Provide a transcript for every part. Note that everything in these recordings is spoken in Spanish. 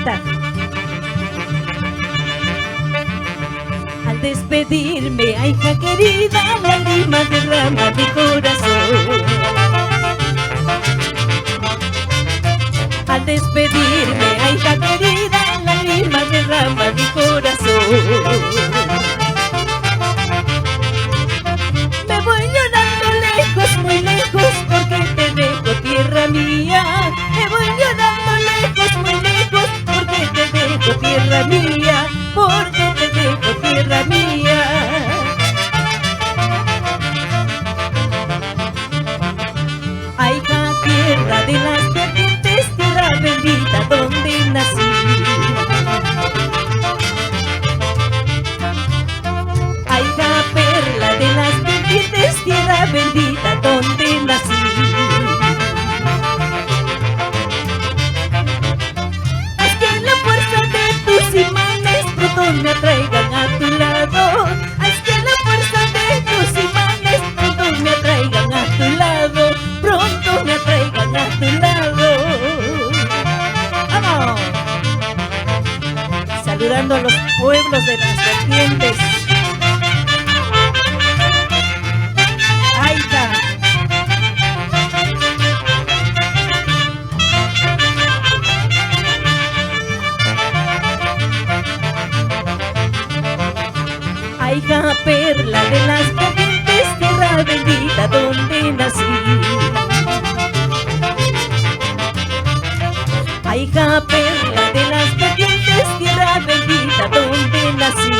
canta. Al despedirme, ay, hija querida, lágrimas derrama mi corazón. Al despedirme, ay, hija querida, lágrimas derrama mi corazón. Me voy llorando lejos, muy lejos, porque te dejo, tierra mía. Me voy llorando lejos, muy lejos, porque te dejo, tierra mía. Porque te dejo, tierra mía. Ay, hija, tierra de las vertientes, tierra bendita donde nací. Ay, hija, perla de las vertientes, tierra bendita donde nací. Haz que la fuerza de tus imanes pronto me atraigan a tu lado. Haz que la fuerza de tus imanes pronto me atraigan a tu lado. Pronto me atraigan a tu lado. ¡Vamos! Saludando a los pueblos de las vertientes. ¡Ay, hija! Ay, hija, perla de las vertientes, tierra bendita donde nací. Ay, hija, perla de las vertientes, tierra bendita donde nací.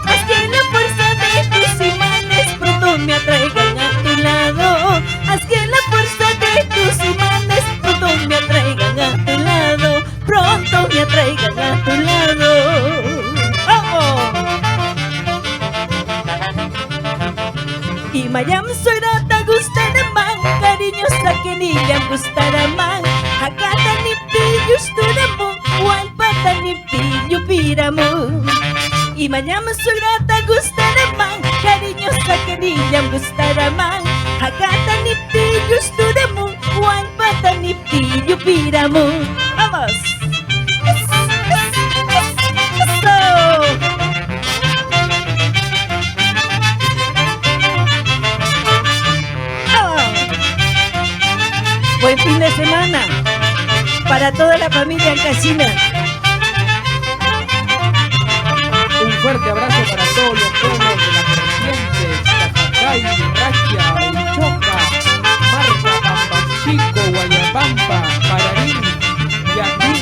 Haz que la fuerza de tus imanes pronto me atraigan a tu lado. Haz que la fuerza de tus imanes pronto me atraigan a tu lado. Pronto me atraigan a tu lado. ¡Vamos! Y mayam soyrata gustaraman, cariñosa que niña gustaraman. Hakata nipti yusturamun, walpata nipti yupiramun. Y mayam soyrata gustaraman, cariñosa que niña gustaraman. Hakata nipti yusturamun, walpata nipti yupiramun. ¡Vamos! Buen fin de semana para toda la familia Ancashina. Un fuerte abrazo para todos los pueblos de las vertientes, Cajacay, Raquia, Choca, Marca, Pambachico, Guayapampa, Pararín, Yaquín,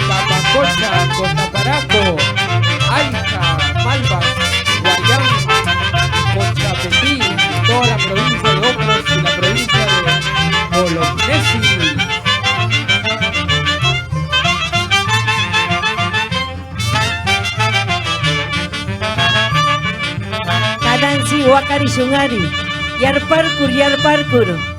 Papacocha, Cotaparaco, Ayca, Malvas, Guayán, Conchapetí, toda la provincia de Ocros y la provincia de Bolognesi. Kadansi wakari sungari, yarparkur yarparkur.